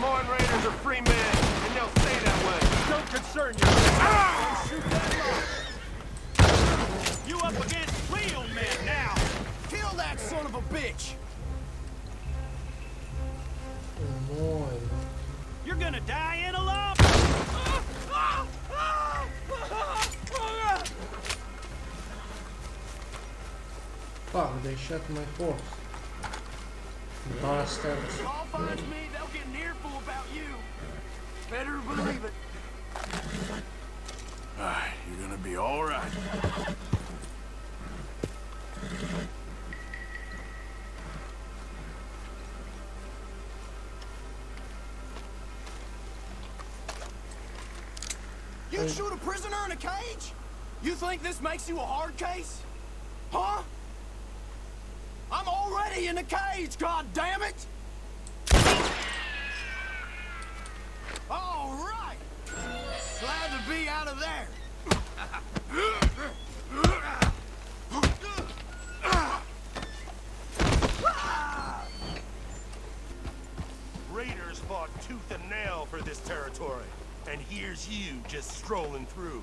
Moine Raiders are free men, and they'll stay that way. Don't concern yourself. Don't shoot that line. You up against real men now. Kill that son of a bitch. Moine. You're gonna die in a lump. Fuck, they shot my horse. Bastards. All finds me, they'll get an earful about you. Better believe it. You're gonna be all right. You shoot a prisoner in a cage? You think this makes you a hard case? Huh? I'm already in the cage, god damn it! All right! Glad to be out of there. Raiders fought tooth and nail for this territory, and here's you just strolling through.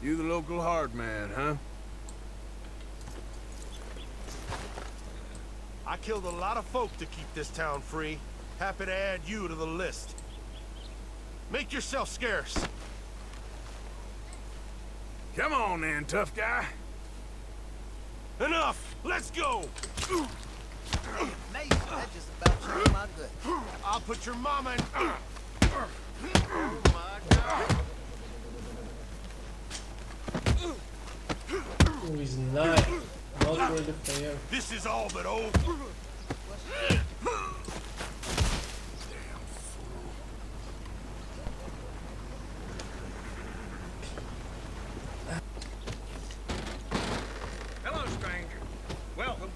You the local hard man, huh? I killed a lot of folk to keep this town free. Happy to add you to the list. Make yourself scarce. Come on then, tough guy. Enough! Let's go! Amazing, that just about changed my gut. I'll put your mama in... Oh my God. Who is not for the fair. This is all but over. Hello, stranger. Welcome.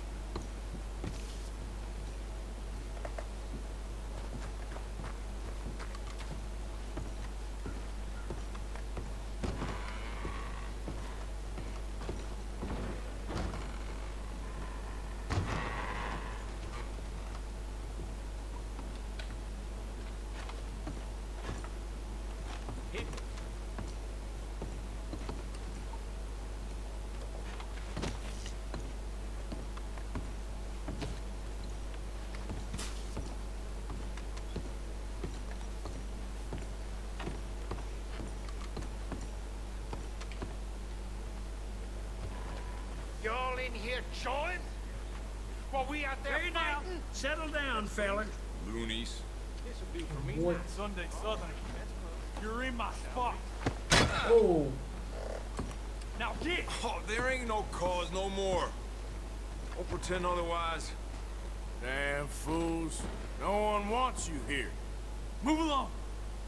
Y'all in here jawing? While we out there Hey now, fighting? settle down, fella. Loonies. This'll do for me. What? Sunday Southern. You're in my spot. Oh, Now get! Oh, there ain't no cause no more. Don't pretend otherwise. Damn fools. No one wants you here. Move along.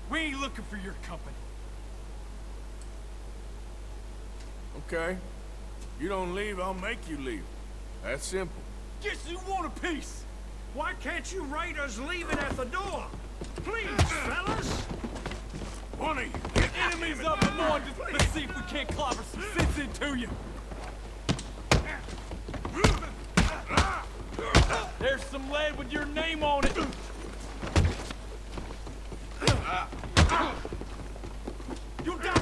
We ain't looking for your company. Okay. You don't leave, I'll make you leave. That's simple. Guess you want a piece. Why can't you raiders leave it at the door? Please, fellas. One of you. Enemies up in Moine. Let's see if we can't clobber some sense into you. There's some lead with your name on it. You got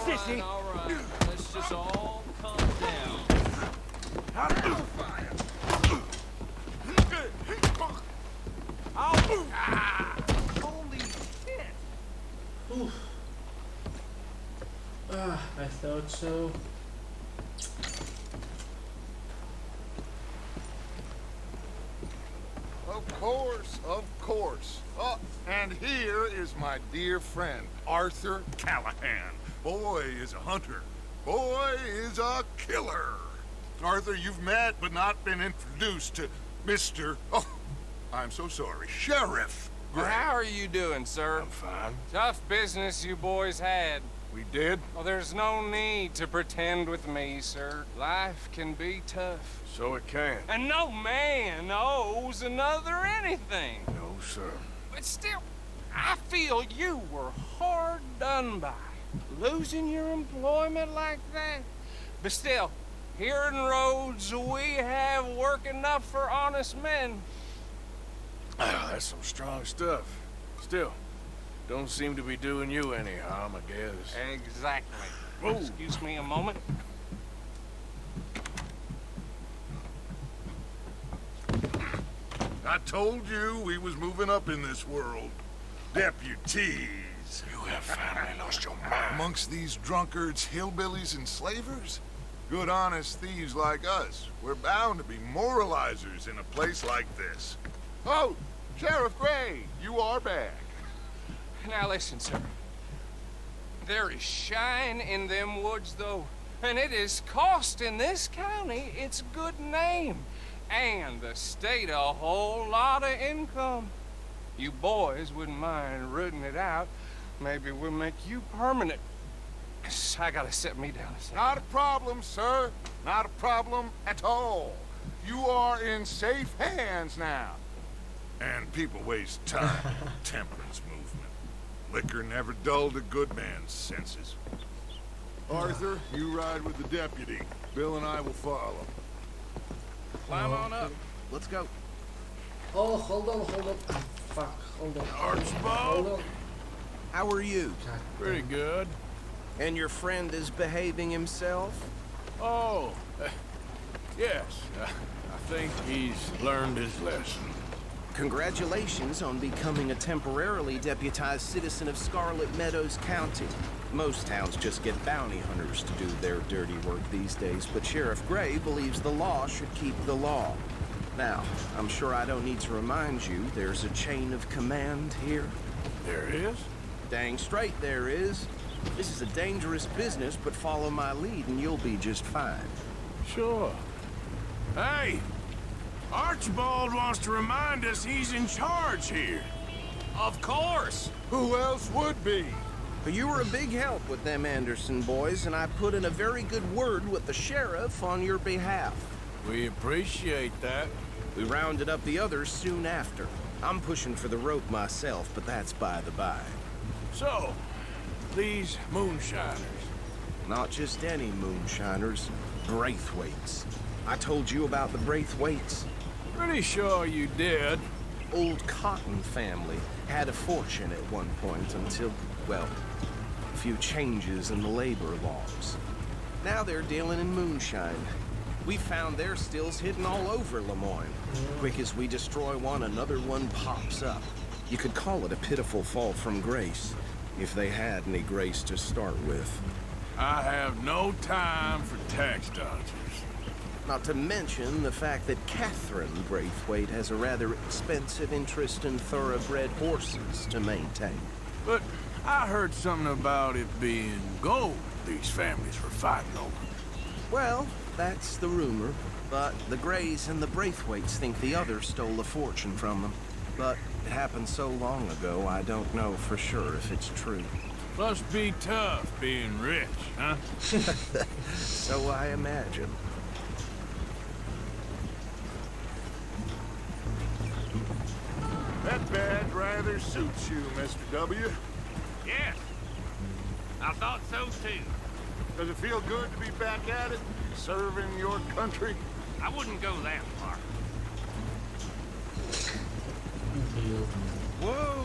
sissy. All right. Let's just all calm down. Holy shit. oof. Ah, I thought so. Of course, of course. Oh, and here is my dear friend, Arthur Callahan. Boy is a hunter. Boy is a killer. Arthur, you've met but not been introduced to Mr. Oh, I'm so sorry, Sheriff Well, Gray. how are you doing, sir? I'm fine. Tough business you boys had. We did? Well, there's no need to pretend with me, sir. Life can be tough. So it can. And no man owes another anything. No, sir. But still, I feel you were hard done by. Losing your employment like that. But still, Here in Rhodes, we have work enough for honest men. Ah, that's some strong stuff. Still, don't seem to be doing you any harm, I guess. Exactly. Whoa. Excuse me a moment. I told you we was moving up in this world. Deputies. You have finally lost your mind. Amongst these drunkards, hillbillies, and slavers? Good honest thieves like us. We're bound to be moralizers in a place like this. Oh, Sheriff Gray, you are back. Now listen, sir. There is shine in them woods, though, and it is costing this county its good name, and the state a whole lot of income. You boys wouldn't mind rooting it out. Maybe we'll make you permanent. I gotta set me down a second. Not a problem, sir. Not a problem at all. You are in safe hands now. And people waste time in the temperance movement. Liquor never dulled a good man's senses. Arthur, you ride with the deputy. Bill and I will follow. Climb on up. Let's go. Oh, hold on. Ah, fuck, hold on. Archibald? Hold on. How are you? God Pretty damn. good. And your friend is behaving himself? Oh, yes. I think he's learned his lesson. Congratulations on becoming a temporarily deputized citizen of Scarlet Meadows County. Most towns just get bounty hunters to do their dirty work these days, but Sheriff Gray believes the law should keep the law. Now, I'm sure I don't need to remind you there's a chain of command here. There is? Dang straight there is. This is a dangerous business, but follow my lead and you'll be just fine. Sure. Hey! Archibald wants to remind us he's in charge here. Of course. Who else would be? But you were a big help with them Anderson boys, and I put in a very good word with the sheriff on your behalf. We appreciate that. We rounded up the others soon after. I'm pushing for the rope myself, but that's by the by. So, these moonshiners. Not just any moonshiners, Braithwaites. I told you about the Braithwaites. Pretty sure you did. Old Cotton family had a fortune at one point until, well, a few changes in the labor laws. Now they're dealing in moonshine. We found their stills hidden all over Lemoyne. Quick as we destroy one, another one pops up. You could call it a pitiful fall from grace, if they had any grace to start with. I have no time for tax dodgers. Not to mention the fact that Catherine Braithwaite has a rather expensive interest in thoroughbred horses to maintain. But I heard something about it being gold these families were fighting over. Well, that's the rumor. But the Grays and the Braithwaites think the others stole a fortune from them. But it happened so long ago, I don't know for sure if it's true. Must be tough being rich, huh? So I imagine. That badge rather suits you, Mr. W. Yes. I thought so too. Does it feel good to be back at it, serving your country? I wouldn't go that far. Whoa!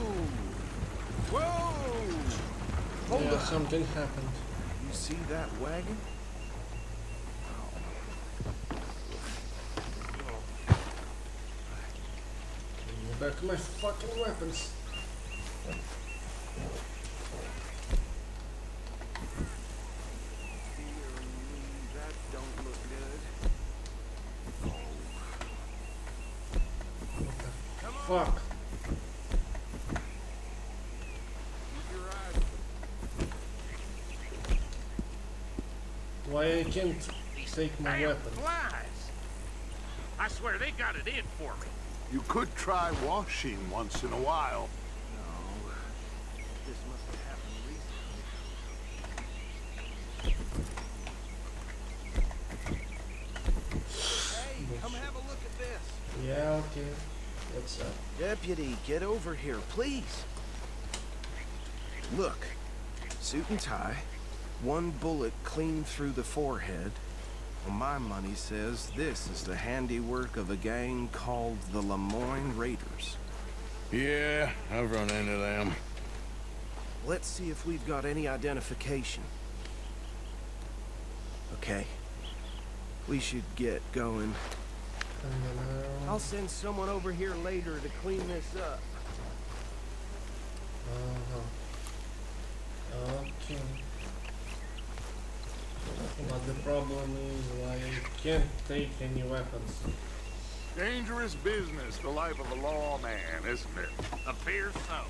Whoa! Hold Yeah, up. something happened. You see that wagon? Go back to my fucking weapons. That don't look good. Fuck. Why I can't take my Damn weapons? flies! I swear they got it in for me. You could try washing once in a while. No. This must have happened recently. Hey, come have a look at this. Yeah, okay. What's up? Deputy, get over here, please. Look. Suit and tie. One bullet clean through the forehead. Well, my money says this is the handiwork of a gang called the Lemoyne Raiders. Yeah, I've run into them. Let's see if we've got any identification. Okay. We should get going. I'll send someone over here later to clean this up. Okay. But the problem is I can't take any weapons. Dangerous business, the life of a lawman, isn't it? Appears so.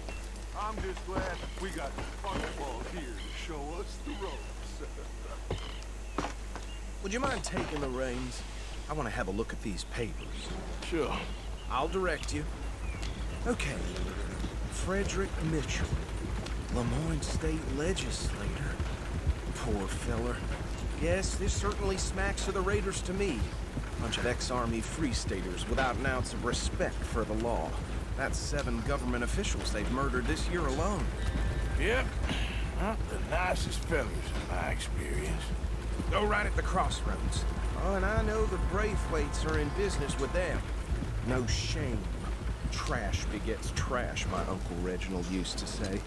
I'm just glad we got Fireball here to show us the ropes. Would you mind taking the reins? I want to have a look at these papers. Sure. I'll direct you. Okay. Frederick Mitchell, Lemoyne State Legislator. Poor feller. Yes, this certainly smacks of the Raiders to me. Bunch of ex-Army Free Staters without an ounce of respect for the law. That's 7 government officials they've murdered this year alone. Yep. Not the nicest fellas in my experience. Go right at the crossroads. Oh, and I know the Braithwaites are in business with them. No shame. Trash begets trash, my Uncle Reginald used to say.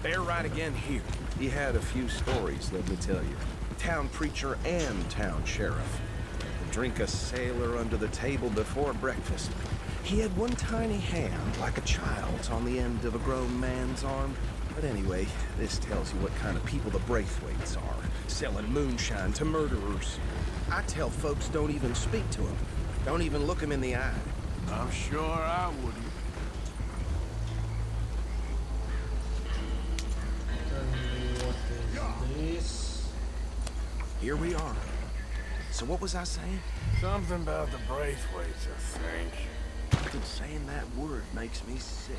They're right again here. He had a few stories, let me tell you. Town preacher and town sheriff. Drink a sailor under the table before breakfast. He had one tiny hand, like a child's, on the end of a grown man's arm. But anyway, this tells you what kind of people the Braithwaites are. Selling moonshine to murderers. I tell folks don't even speak to them. Don't even look them in the eye. I'm sure I wouldn't. What is this? Here we are. So what was I saying? Something about the Braithwaites, I think. Just saying that word makes me sick.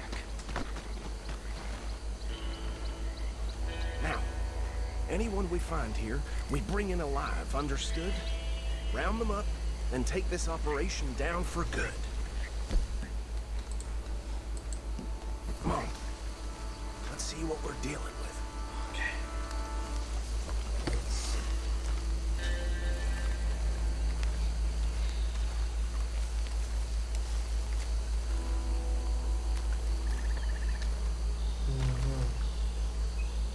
Now, anyone we find here, we bring in alive, understood? Round them up, then take this operation down for good. Come on. Let's see what we're dealing with. Okay.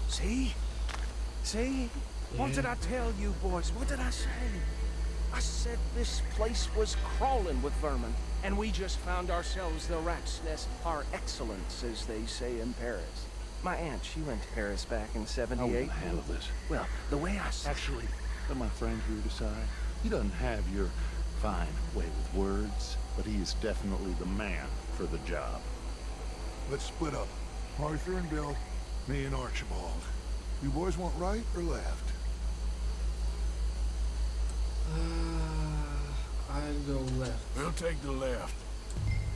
See? See? What did I tell you, boys? What did I say? I said this place was crawling with vermin, and we just found ourselves the rat's nest par excellence, as they say in Paris. My aunt, she went to Paris back in '78. I wouldn't handle this. Well, the way I said... Actually, let my friend here decide. He doesn't have your fine way with words, but he is definitely the man for the job. Let's split up. Arthur and Bill, me and Archibald. You boys want right or left? I'll go left. We'll take the left.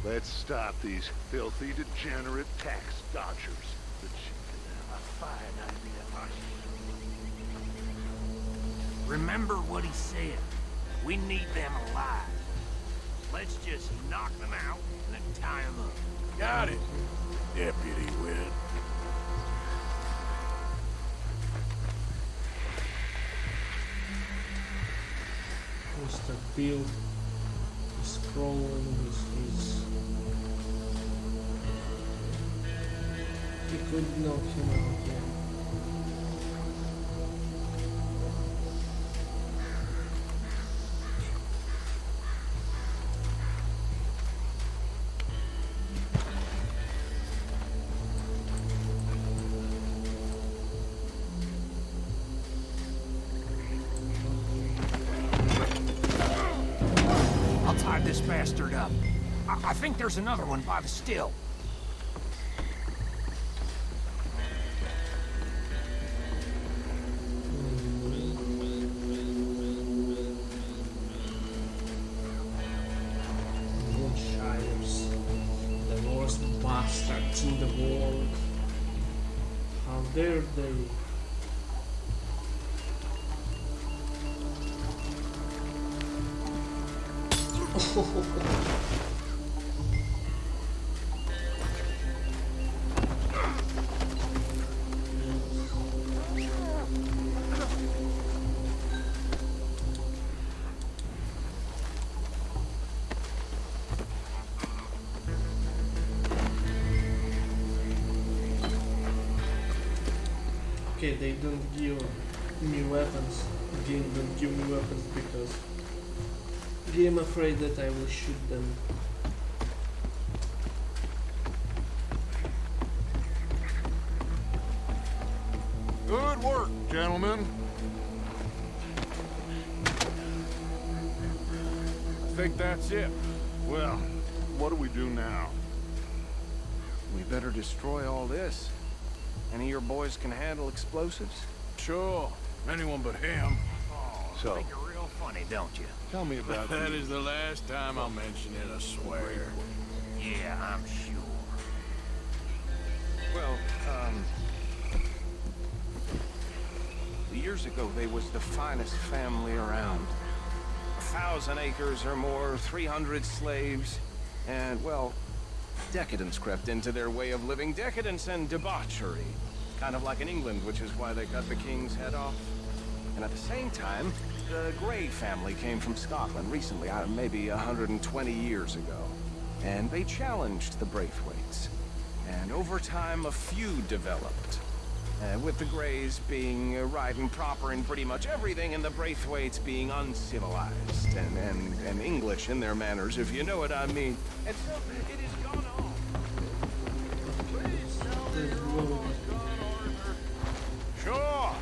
Let's stop these filthy, degenerate tax dodgers. The chicken have a fine idea. Remember what he said. We need them alive. Let's just knock them out and then tie them up. Got it, Deputy Witt. Mr. Bill is crawling with his... He could knock him out, yeah. Tie this bastard up. I think there's another one by the still. Bushires, the worst bastards in the world. How dare they? Okay, they don't give me weapons. Game don't give me weapons because game afraid that I will shoot them. Good work, gentlemen. I think that's it. Well, what do we do now? We better destroy all this. Any of your boys can handle explosives? Sure. Anyone but him. So, Think you're real funny, don't you? tell me about That is the last time I'll mention it, I swear. Yeah, I'm sure. Well, years ago, they was the finest family around. 1,000 acres or more, 300 slaves, and, well, decadence crept into their way of living. Decadence and debauchery. Kind of like in England, which is why they cut the king's head off. And at the same time, the Grey family came from Scotland recently, maybe 120 years ago. And they challenged the Braithwaites. And over time, a feud developed. With the Greys being right and proper in pretty much everything, and the Braithwaites being uncivilized and English in their manners, if you know what I mean. And so it has gone on. Let's go. Sure.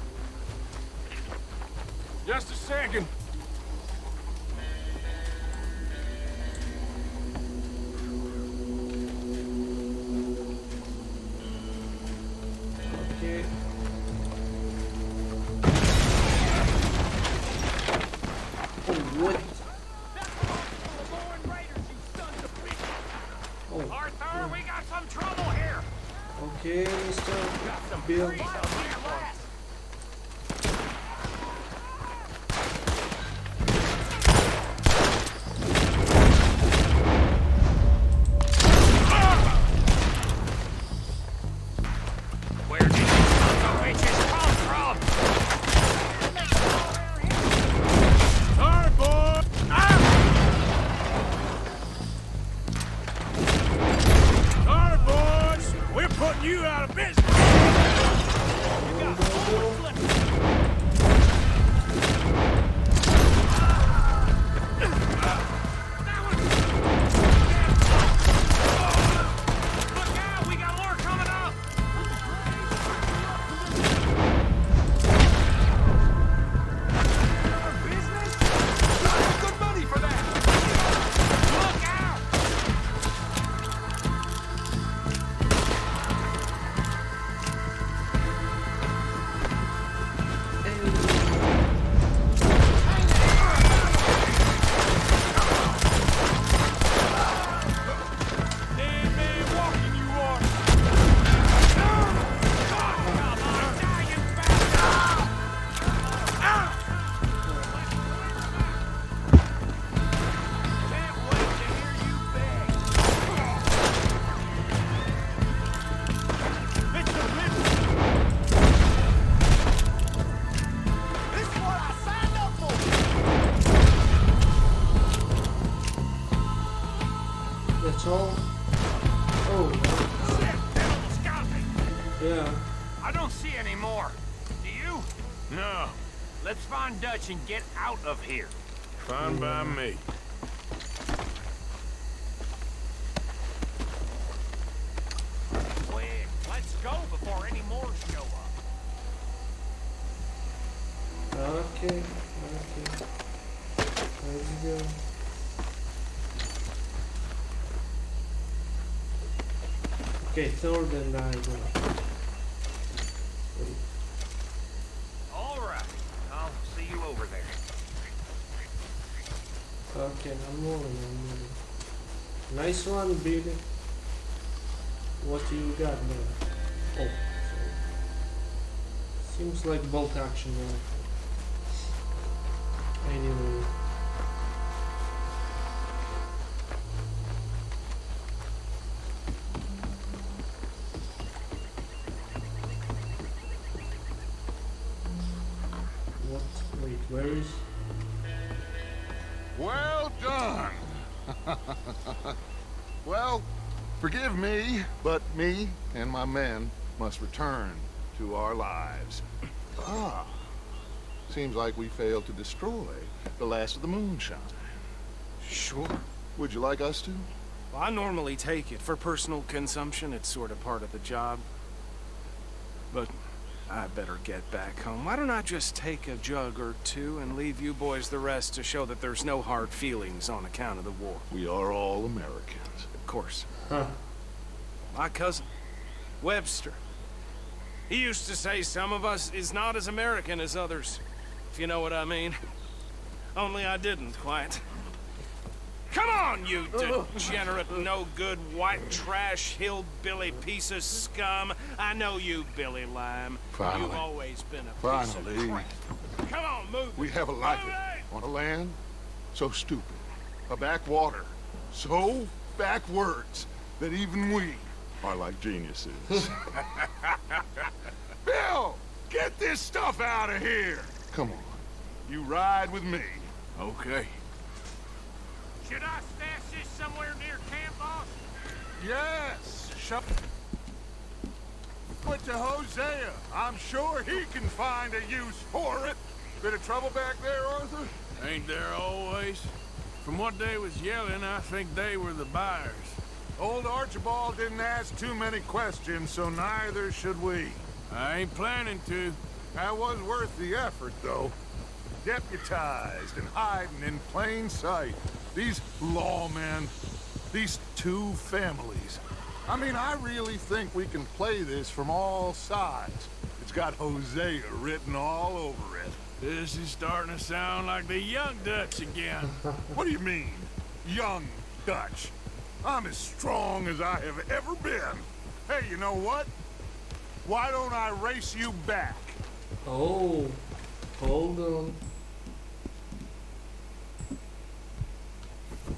Just a second. Okay. Oh, what? Oh, Arthur, we got some trouble here. okay, Mr. Bill. Where did these sons of witches come from? Sorry, boy. Sorry, boys. We're putting you out of business. Look out, we got more coming up. Business? Good money for that. Look out. Dead man walking you are. That's all? Oh, yeah. I don't see any more. Do you? No, Let's find Dutch and get out of here. fine by me. Quick, let's go before any more show up. Okay, okay. Let's go. Okay, third and I go. All right, I'll see you over there. Okay, I'm moving. Nice one, Billy. What you got there? Oh, sorry. Seems like bolt action rifle. Anyway. What? Wait, where is? Well done. Well, forgive me, but me and my men must return. to our lives. Ah. Seems like we failed to destroy the last of the moonshine. Sure. Would you like us to? Well, I normally take it for personal consumption. It's sort of part of the job. But I better get back home. Why don't I just take a jug or two and leave you boys the rest to show that there's no hard feelings on account of the war? We are all Americans. Of course. Huh. My cousin, Webster. He used to say some of us is not as American as others, if you know what I mean. Only I didn't quite. Come on, you degenerate, no-good, white trash, hillbilly piece of scum. I know you, Billy Lime. Finally. You've always been a piece of Finally. crap. Come on, move. We have a life on a land so stupid, a backwater so backwards that even we are like geniuses. Bill, get this stuff out of here. Come on, you ride with me. Okay. Should I stash this somewhere near camp, boss? Yes, Put to Hosea. I'm sure he can find a use for it. Bit of trouble back there, Arthur? Ain't there always? From what they was yelling, I think they were the buyers. Old Archibald didn't ask too many questions, so neither should we. I ain't planning to. That was worth the effort, though. Deputized and hiding in plain sight. These lawmen, these two families. I mean, I really think we can play this from all sides. It's got Hosea written all over it. This is starting to sound like the Young Dutch again. What do you mean, young Dutch? I'm as strong as I have ever been. Hey, you know what? Why don't I race you back? Oh, hold on.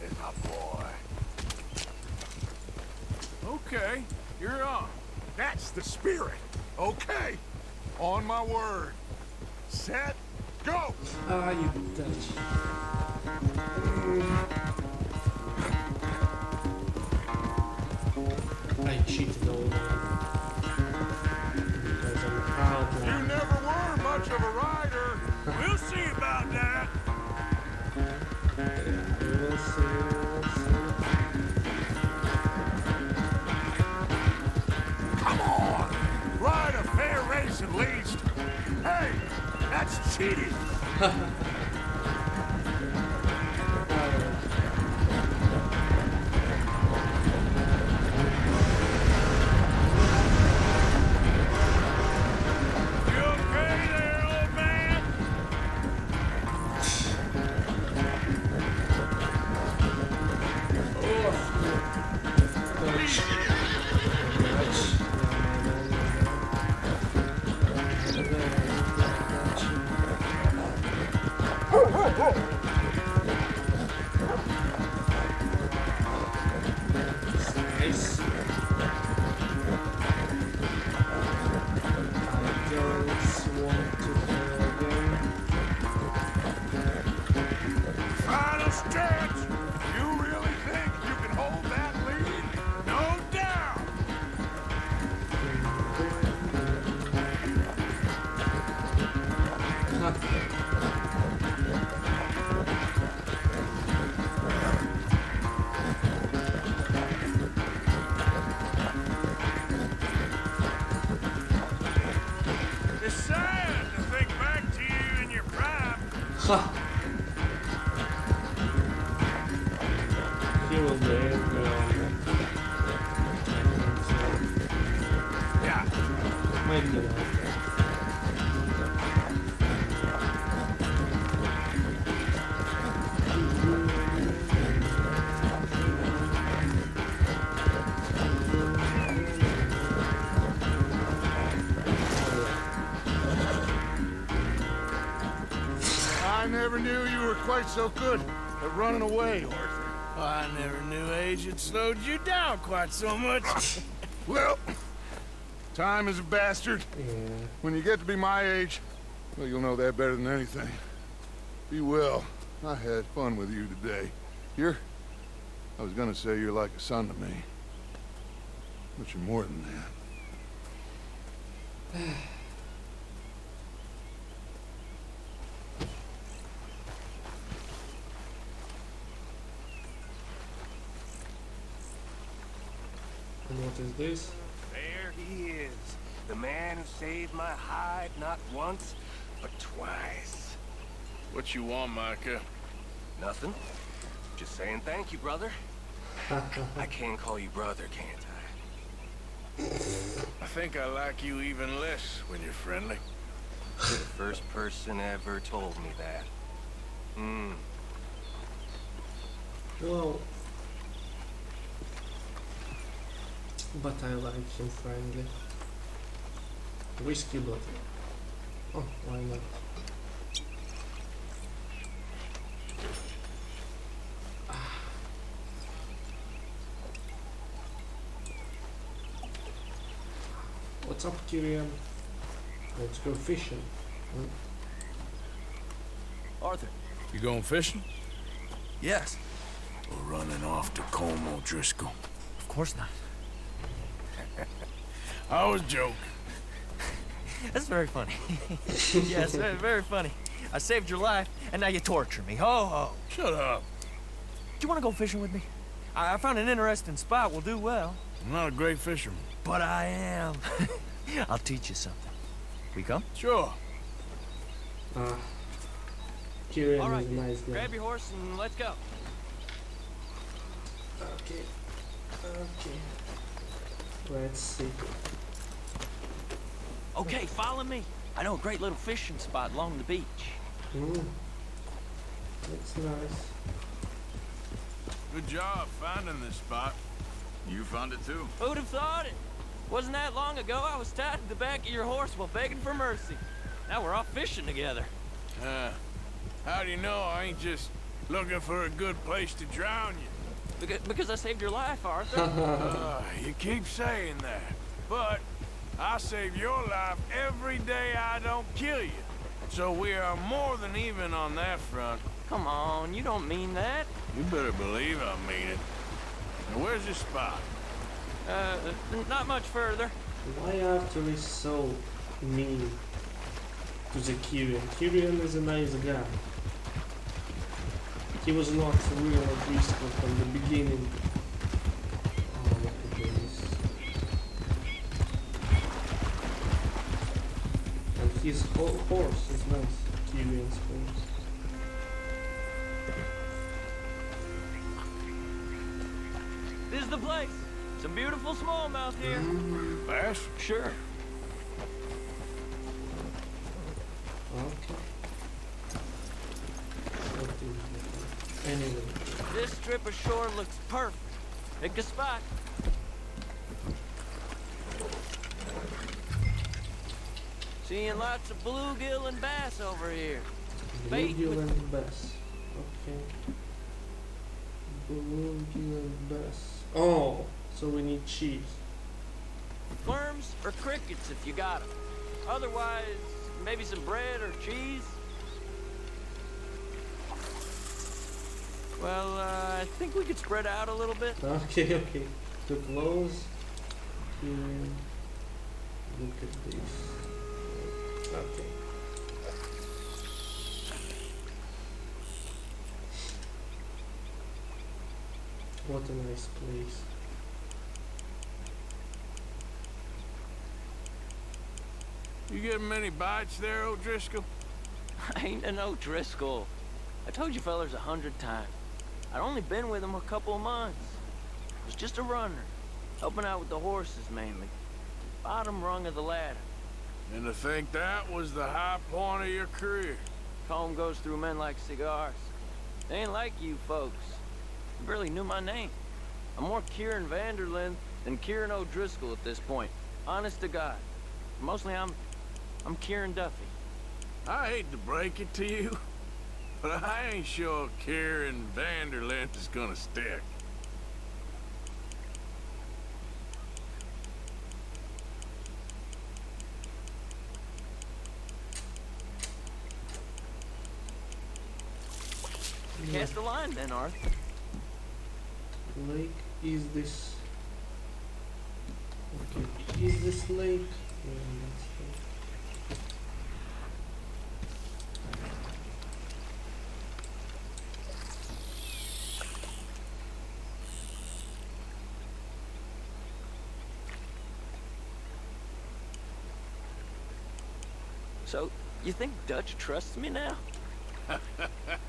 Hey, my boy. Okay, you're on. That's the spirit. Okay. On my word. Set, go! Ah, you Dutch. I cheated all because I'm proud You now. never were much of a rider. We'll see about that. We'll see. Come on. Ride a fair race at least. Hey, that's cheating. You okay there, old man? Nice. I don't want to play again. Final stretch. You really think you can hold that lead? No doubt. It's sad to think back to you in your prime. Ha! He will be Yeah. maybe not. I never knew you were quite so good at running away, Arthur. I never knew age had slowed you down quite so much. Well, time is a bastard. Yeah. When you get to be my age, well, you'll know that better than anything. Be well. I had fun with you today. I was gonna say you're like a son to me. But you're more than that. And what is this? There he is. The man who saved my hide not once, but twice. What you want, Micah? Nothing. Just saying thank you, brother. I can call you brother, can't I? I think I like you even less when you're friendly. You're the first person ever told me that. Well, but I like him friendly. Whiskey bottle. Oh, why not? What's up, Kieran? Let's go fishing. Arthur. You going fishing? Yes. Or running off to Colm O'Driscoll. Of course not. I was joking. That's very funny. Yes, very, very funny. I saved your life, and now you torture me. Ho, ho. Shut up. Do you want to go fishing with me? I found an interesting spot. We'll do well. I'm not a great fisherman. But I am. I'll teach you something. We come? Sure. Kieran All right, is a nice guy. grab your horse and let's go. Okay. Okay. Let's see. Okay, follow me. I know a great little fishing spot along the beach. That's nice. Good job finding this spot. You found it too. Who'd have thought it? Wasn't that long ago I was tied to the back of your horse while begging for mercy. Now we're off fishing together. How do you know I ain't just looking for a good place to drown you? Because I saved your life, Arthur. You keep saying that, but I save your life every day I don't kill you. So we are more than even on that front. Come on, you don't mean that. You better believe I mean it. Now where's this spot? Not much further. Why Arthur is so mean to the Kieran? Kieran is a nice guy. He was not real O'Driscoll from the beginning. Oh, look at this. And his horse is nice. Kieran's horse. This is the place. Some beautiful smallmouth here. Bass? Sure. Okay. What is it? Anyway. This strip of shore looks perfect. Pick a spot. Seeing lots of bluegill and bass over here. Bluegill and bass. Okay. Bluegill and bass. Oh, so we need cheese. Worms or crickets if you got them. Otherwise, maybe some bread or cheese. Well, I think we could spread out a little bit. Okay, okay. Too close. Here. Look at this. Okay. What a nice place. You getting many bites there, O'Driscoll? I ain't an O'Driscoll. I told you fellers 100 times. I'd only been with him a couple of months. I was just a runner, helping out with the horses mainly. Bottom rung of the ladder. And to think that was the high point of your career. Colm goes through men like cigars. They ain't like you folks. You barely knew my name. I'm more Kieran Vanderlyn than Kieran O'Driscoll at this point. Honest to God. Mostly I'm Kieran Duffy. I hate to break it to you, but I ain't sure Kieran Vanderlyn is gonna stick. Cast a line then, Arthur. Lake is this? Okay, is this lake? Yeah, that's So, you think Dutch trusts me now?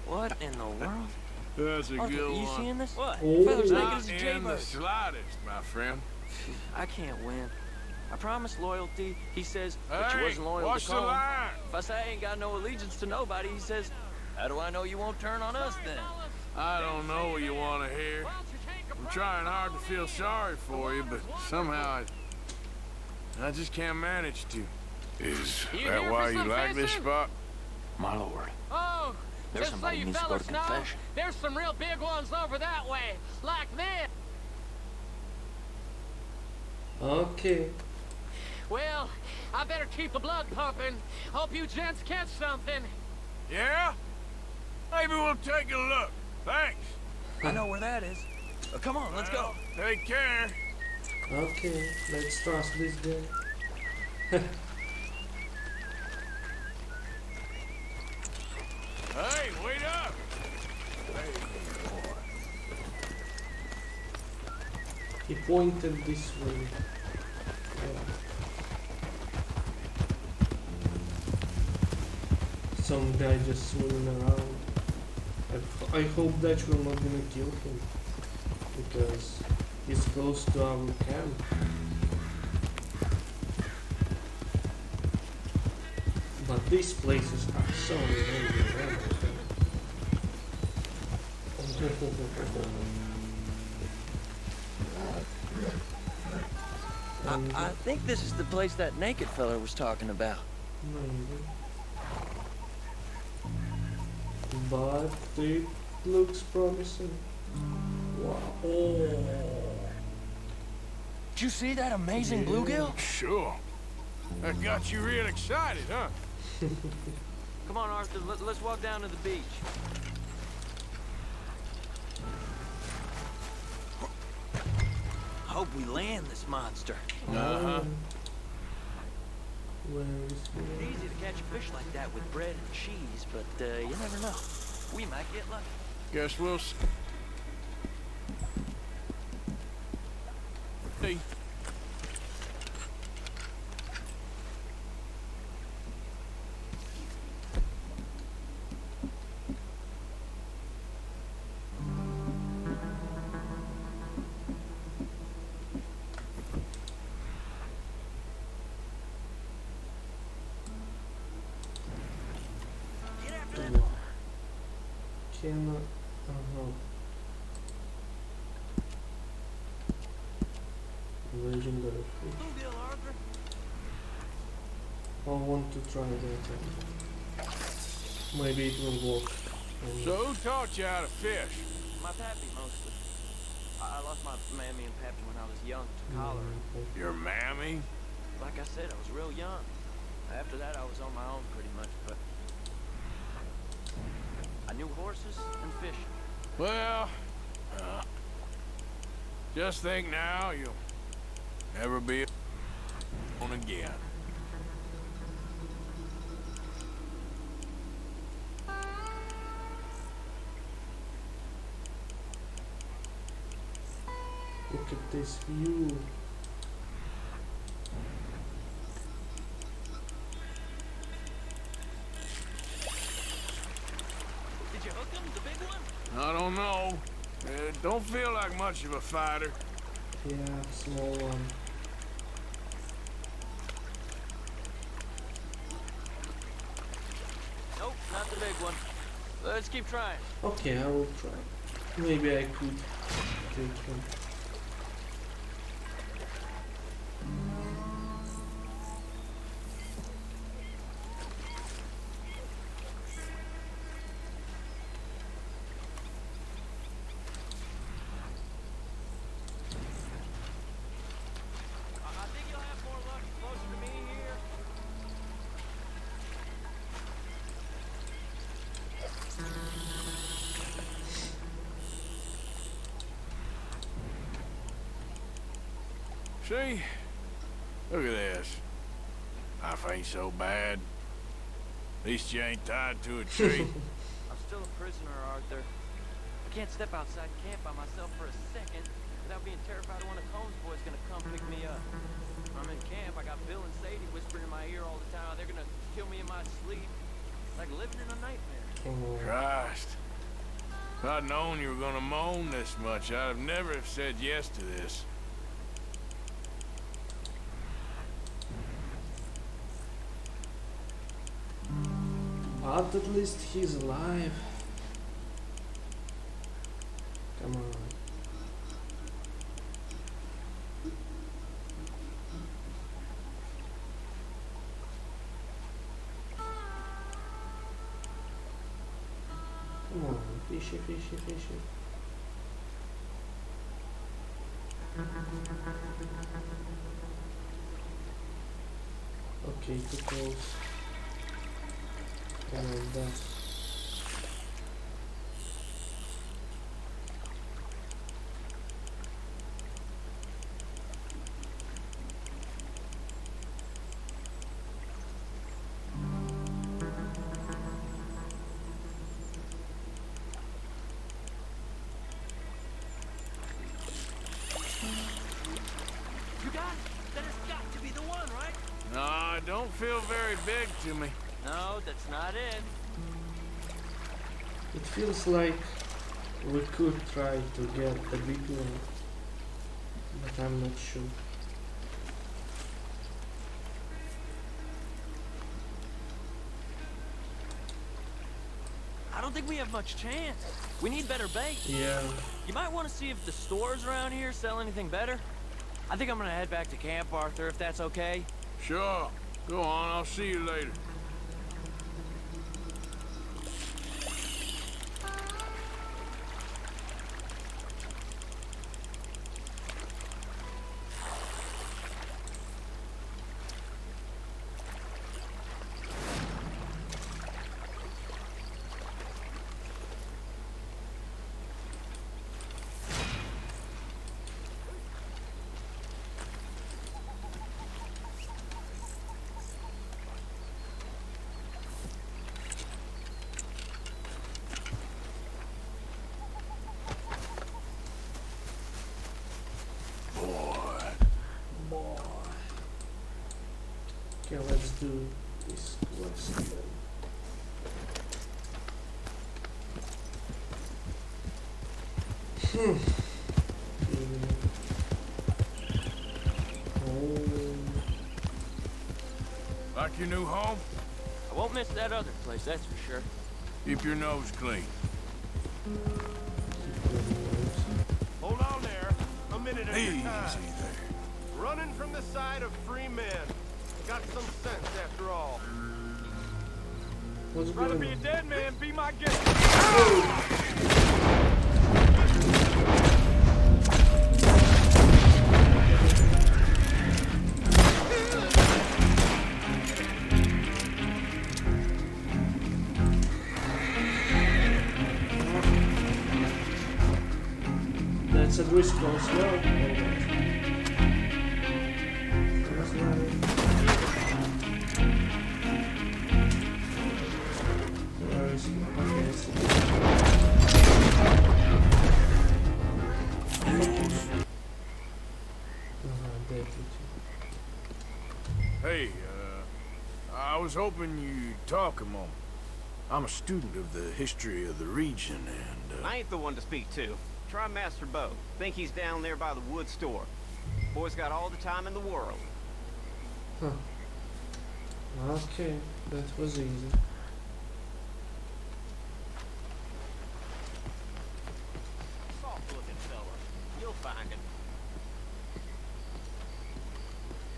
What in the world? That's a Arthur, good are you one. seeing this? What? Oh. Feather's naked Not as a in the jaybird. slightest, my friend. I can't win. I promised loyalty, he says, but you Hey, wasn't loyal watch to the Colin. line. If I say I ain't got no allegiance to nobody, he says, how do I know you won't turn on us then? I don't know what you want to hear. I'm trying hard to feel sorry for you, but somehow I just can't manage to. Is that why you like this spot? My lord. Oh, There's just so somebody you needs to go fellas to know, confession. there's some real big ones over that way, like this. Okay. Well, I better keep the blood pumping. Hope you gents catch something. Yeah? Maybe we'll take a look. Thanks. I know where that is. Come on, let's go. Take care. Okay, let's trust this guy. Hey, wait up. He pointed this way. Yeah. Some guy just swimming around. I hope Dutch will not gonna kill him, because he's close to our camp. But these places are so amazing. I think this is the place that naked fella was talking about. Maybe. But it looks promising. Wow. Oh. Did you see that amazing bluegill? Sure. That got you real excited, huh? Come on, Arthur, let's walk down to the beach. Hope we land this monster. Uh-huh. Where is It's he? easy to catch a fish like that with bread and cheese, but you never know. We might get lucky. Guess we'll see. Hey. Cannot. Legendary fish. Bluegill, Arthur. I want to try that. Maybe it will work. So who taught you how to fish? My pappy, mostly. I lost my mammy and pappy when I was young to cholera. Your mammy? Like I said, I was real young. After that, I was on my own pretty much, but I knew horses and fishing. Well, just think now you'll never be on again. Look at this view. Did you hook him, the big one? I don't know. Don't feel like much of a fighter. Yeah, small one. Nope, not the big one. Let's keep trying. Okay, I will try. Maybe I could take him. I think you'll have more luck closer to me here. See? Look at this. Life ain't so bad. At least you ain't tied to a tree. I'm still a prisoner, Arthur. I can't step outside camp by myself for a second without being terrified of one of Combs' boys gonna come pick me up. When I'm in camp, I got Bill and Sadie whispering in my ear all the time how they're they're gonna kill me in my sleep. Like living in a nightmare. Oh, Christ. If I'd known you were gonna moan this much, I'd have never have said yes to this. but at least he's alive. Come on. Come on, fishy, fishy, fishy. Okay, too close. Like that. You got it? That has got to be the one, right? No, it don't feel very big to me. No, that's not it. It feels like we could try to get the big one, but I'm not sure. I don't think we have much chance. We need better bait. Yeah. You might want to see if the stores around here sell anything better. I think I'm gonna head back to camp, Arthur, if that's okay. Sure. Go on, I'll see you later. Okay, let's do this quest then. Like your new home? I won't miss that other place, that's for sure. Keep your nose clean. Hold on there. A minute at Easy a time. there. Running from the side of free men. Got some sense after all. What's Rather going be a on? dead man, be my guest. That's a Driscoll as well. That's right. Where is he? Okay, it's dead. Hey, I was hoping you'd talk a moment. I'm a student of the history of the region, and, I ain't the one to speak to. Try Master Bo. Think he's down there by the wood store. Boy's got all the time in the world. Huh. Okay, that was easy. Soft-looking fella. You'll find him.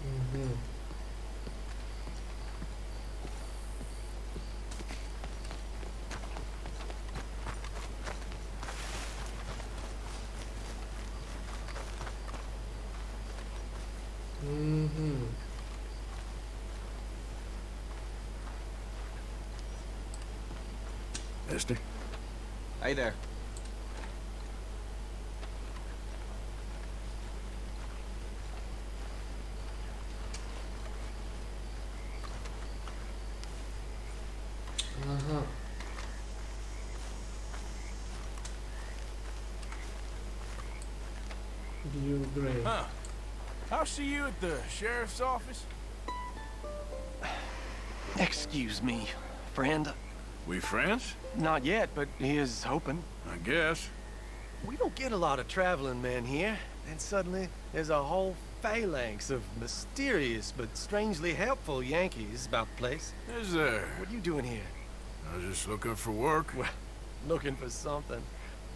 Mm-hmm. Mm-hmm. Esther? Hey there. Uh-huh. You great. Huh. I'll see you at the sheriff's office. Excuse me, friend. We friends? Not yet, but here's hoping. I guess. We don't get a lot of traveling men here, and suddenly there's a whole phalanx of mysterious but strangely helpful Yankees about the place. Is there? What are you doing here? I was just looking for work. Well, looking for something.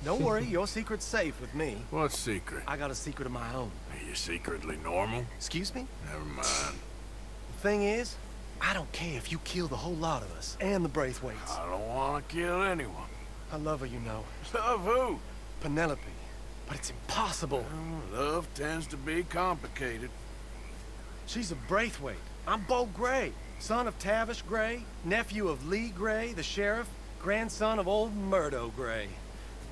Don't worry, your secret's safe with me. What secret? I got a secret of my own. Are you secretly normal? Excuse me? Never mind. The thing is, I don't care if you kill the whole lot of us, and the Braithwaites. I don't want to kill anyone. I love her, you know. Love who? Penelope. But it's impossible. Well, love tends to be complicated. She's a Braithwaite. I'm Bo Gray, son of Tavish Gray, nephew of Lee Gray, the sheriff, grandson of old Murdo Gray.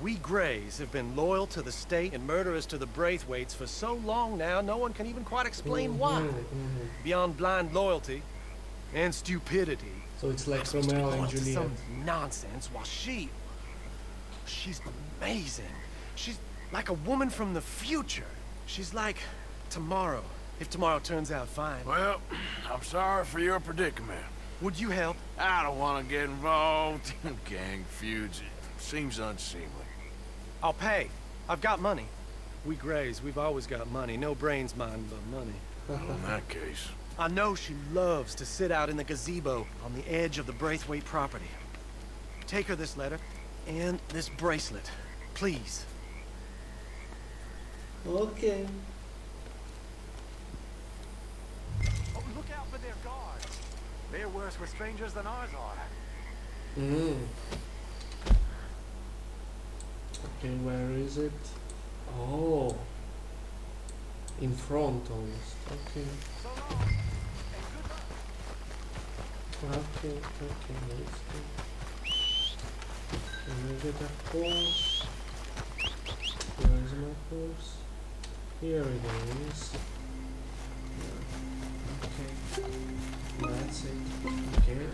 We Grays have been loyal to the state and murderous to the Braithwaites for so long now, no one can even quite explain why. Beyond blind loyalty and stupidity. So it's like Romeo and Juliet. Some nonsense, while she's amazing. She's like a woman from the future. She's like tomorrow, if tomorrow turns out fine. Well, I'm sorry for your predicament. Would you help? I don't want to get involved in gang feuds. It seems unseemly. I'll pay. I've got money. We Grays, we've always got money. No brains, mind, but money. Well, in that case. I know she loves to sit out in the gazebo on the edge of the Braithwaite property. Take her this letter and this bracelet, please. Okay. Oh, look out for their guards. They're worse with strangers than ours are. Okay, where is it? Oh. In front almost. Okay. Okay, let's go. Can I get a horse? Where is my horse? Here it is. Okay. That's it. Okay,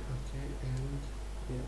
and yeah.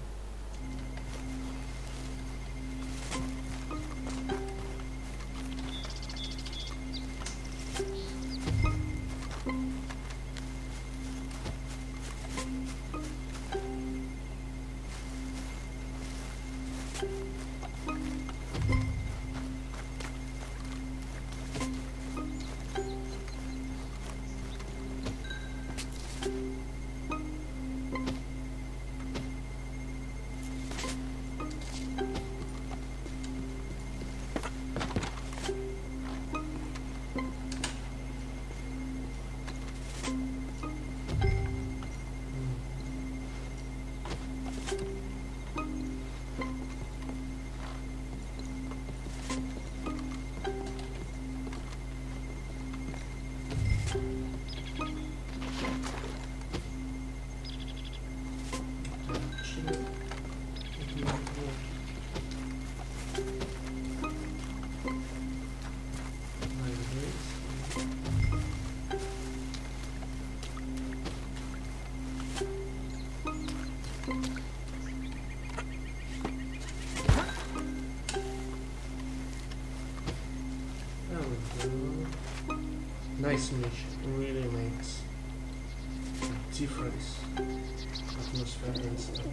Nice mission, really makes a difference. Atmosphere and stuff.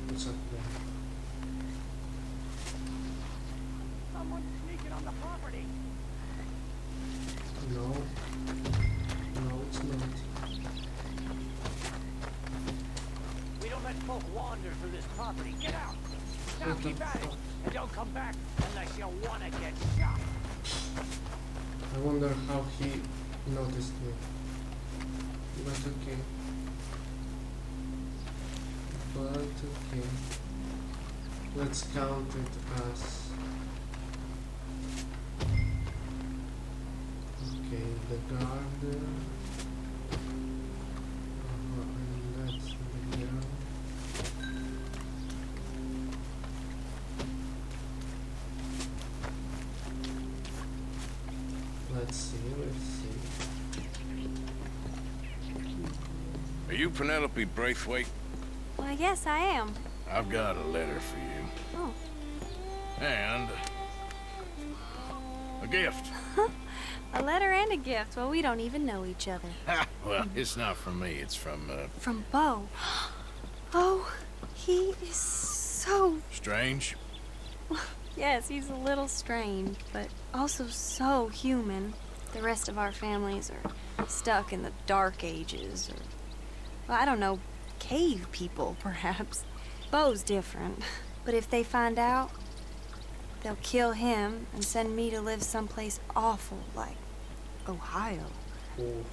What's up there? Someone's sneaking on the property. No. No, it's not. We don't let folk wander through this property. Get out! Now keep at it! And don't come back unless you want to get shot! I wonder how he noticed me. But okay. But okay. Let's count it as... Okay, the guard... and that's the girl. Let's see. Are you Penelope Braithwaite? Well, yes, I am. I've got a letter for you. Oh. And a gift. A letter and a gift. Well, we don't even know each other. Well, it's not from me. It's from, From Bo. Oh, he is so... Strange? Yes, he's a little strange, but also so human. The rest of our families are stuck in the Dark Ages, or... Well, I don't know, cave people, perhaps. Bo's different. But if they find out, they'll kill him and send me to live someplace awful, like Ohio. Oh.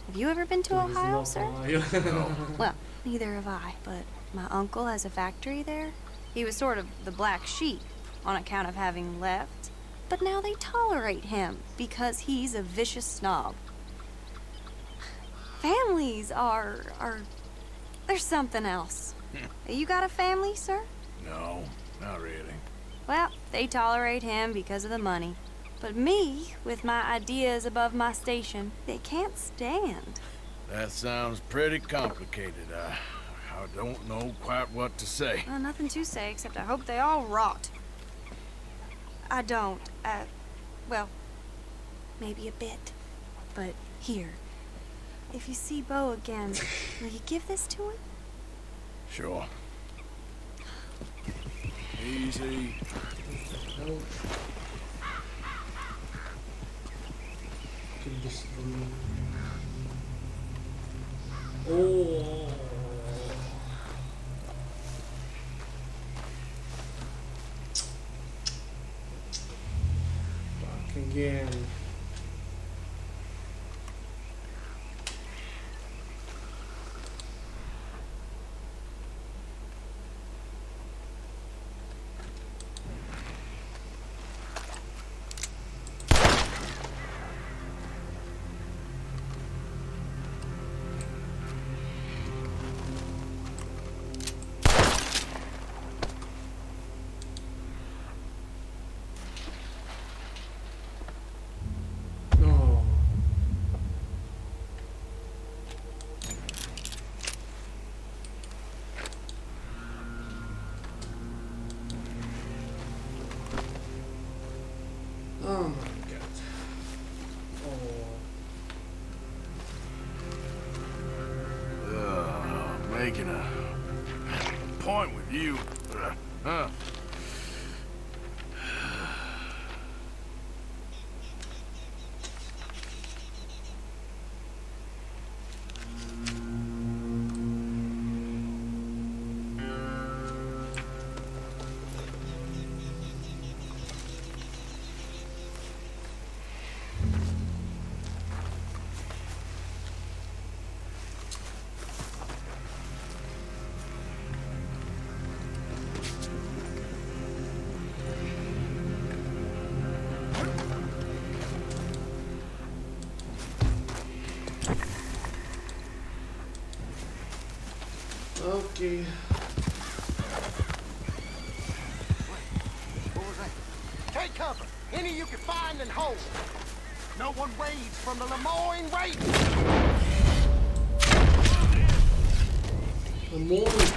Have you ever been to Ohio, sir? No. Well, neither have I, but my uncle has a factory there. He was sort of the black sheep on account of having left, but now they tolerate him because he's a vicious snob. Families are there's something else. You got a family, sir? No, not really. Well, they tolerate him because of the money. But me, with my ideas above my station, they can't stand. That sounds pretty complicated. I don't know quite what to say. Well, nothing to say, except I hope they all rot. I don't. Well, maybe a bit. But here, if you see Bo again, will you give this to him? Sure. Easy. Oh. Fuck again. Oh my god. Making a point with you. Huh. Okay. What was that? Take cover. Any you can find and hold. No one raids from the Lemoyne Raiders. Lemoyne.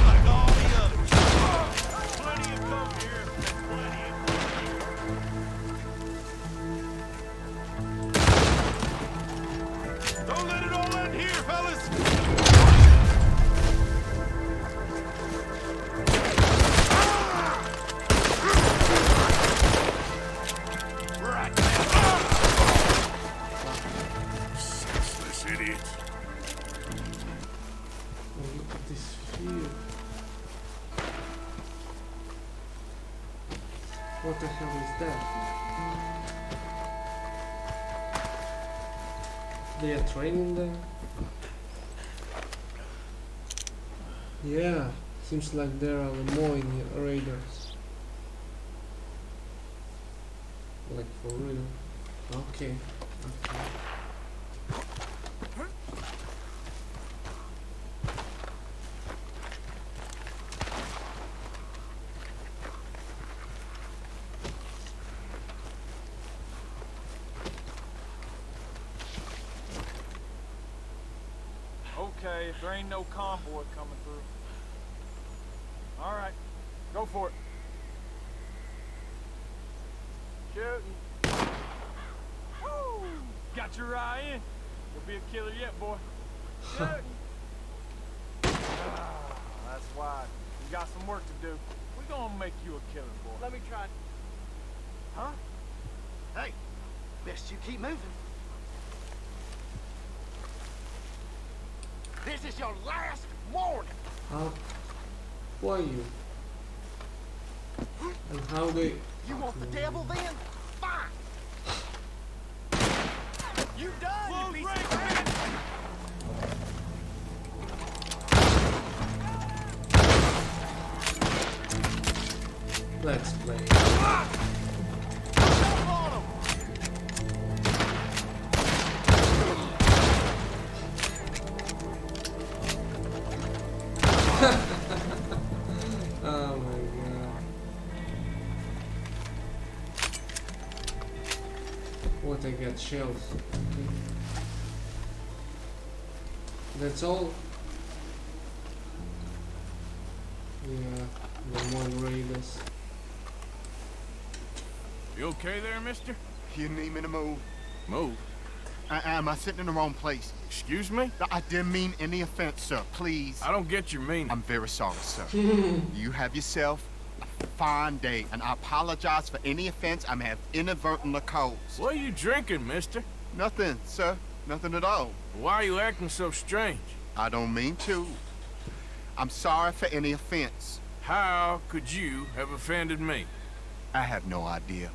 Like all the others. Plenty of coke here, and plenty of... Don't let it all end here, fellas! Senseless idiots. Oh, look at this field. What the hell is that? They are training them? Yeah, seems like there are Lemoyne Raiders. Like for real. Okay. Okay, if there ain't no convoy coming through. All right, go for it. Shooting. Woo! Got your eye in. You'll be a killer yet, boy. Shooting. That's why. You got some work to do. We're gonna make you a killer, boy. Let me try. Huh? Hey, best you keep moving. This is your last warning. How? Why you? And how they? You want the devil then? Fine. You done, you piece of crap. Let's play. Oh my god. What, I got shells. Okay. That's all? Yeah, the one raiders. You okay there, mister? You need me to move? Move? Am I sitting in the wrong place? Excuse me? I didn't mean any offense, sir. Please. I don't get your meaning. I'm very sorry, sir. You have yourself a fine day, and I apologize for any offense I may have inadvertently caused. What are you drinking, mister? Nothing, sir. Nothing at all. Why are you acting so strange? I don't mean to. I'm sorry for any offense. How could you have offended me? I have no idea.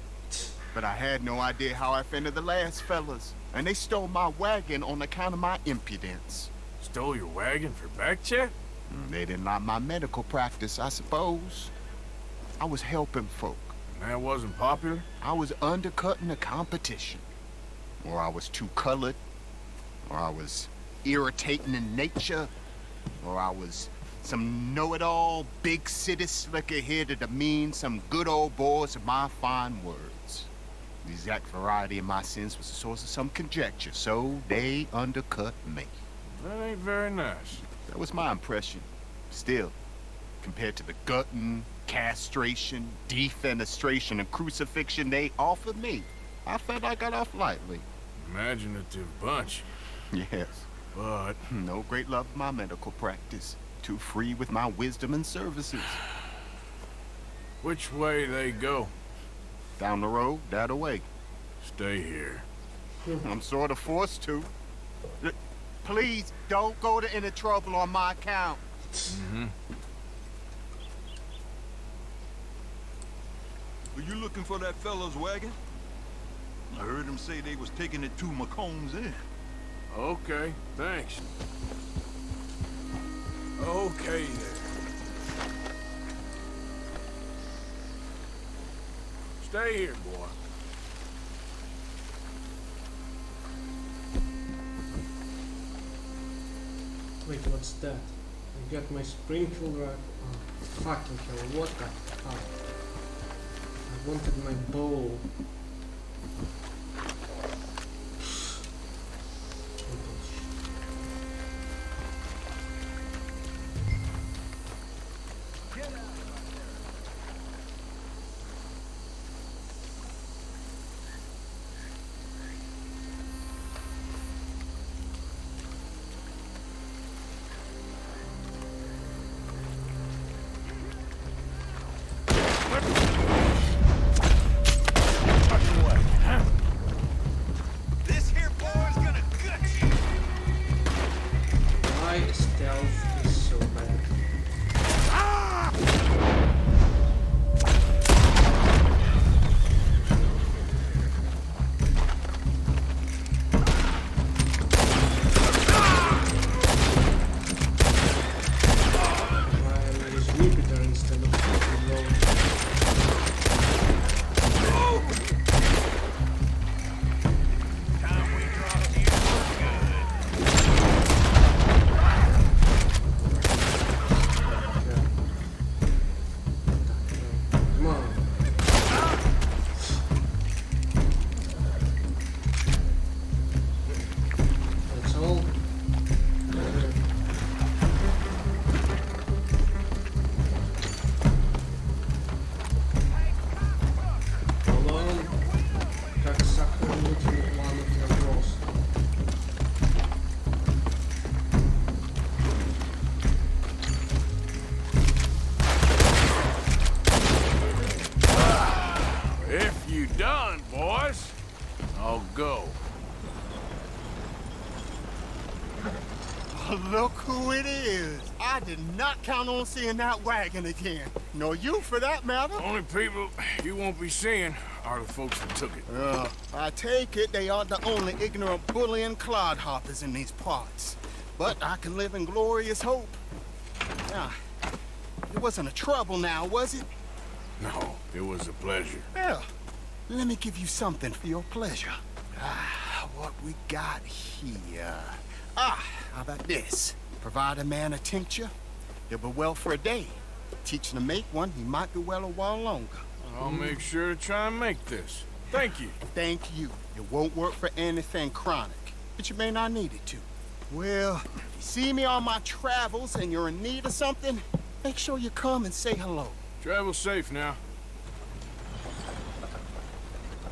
But I had no idea how I offended the last fellas. And they stole my wagon on account of my impudence. Stole your wagon for back check? They didn't like my medical practice, I suppose. I was helping folk. And that wasn't popular? I was undercutting the competition. Or I was too colored. Or I was irritating in nature. Or I was some know-it-all, big city slicker here to demean some good old boys of my fine words. The exact variety of my sins was the source of some conjecture, so they undercut me. That ain't very nice. That was my impression. Still, compared to the gutting, castration, defenestration, and crucifixion they offered me, I felt I got off lightly. Imaginative bunch. Yes, but no great love of my medical practice. Too free with my wisdom and services. Which way they go? Down the road, that way. Stay here. I'm sort of forced to. Please, don't go to any trouble on my account. Mm-hmm. Were you looking for that fellow's wagon? I heard him say they was taking it to McComb's Inn. Okay, thanks. Okay then. Stay here, boy. Wait, what's that? I got my sprinkle rack. Oh, fucking hell, what the fuck? I wanted my bow. Look who it is. I did not count on seeing that wagon again. Nor you, for that matter. Only people you won't be seeing are the folks that took it. I take it they aren't the only ignorant bullying clodhoppers in these parts. But I can live in glorious hope. Now, it wasn't a trouble now, was it? No, it was a pleasure. Yeah. Let me give you something for your pleasure. What we got here? How about this? Provide a man a tincture, he'll be well for a day. Teach him to make one, he might be well a while longer. I'll make sure to try and make this. Thank you. Thank you. It won't work for anything chronic, but you may not need it to. Well, if you see me on my travels and you're in need of something, make sure you come and say hello. Travel safe now.